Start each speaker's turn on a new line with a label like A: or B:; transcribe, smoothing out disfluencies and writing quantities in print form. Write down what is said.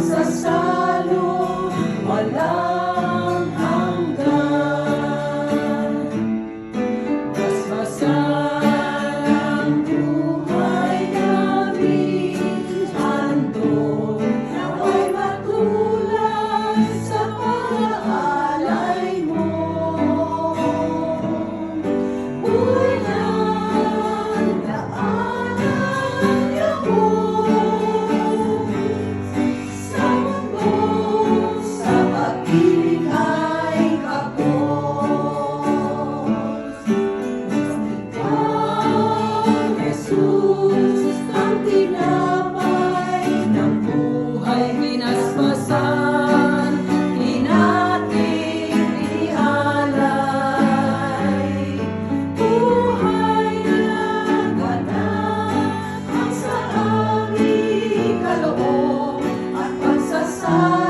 A: pagsasalo walang hanggan. Basbasan ang buhay namin, handog nawa'y matulad sa pag-aalay mo. Unang daanan ako sa mundo, sa pag-ibig ay kapos. Ikaw, Jesus, ang tinapay ng buhay binasbasan, inating inihalay. Buhay na ganap ang sa aming kaloob at pagsasalo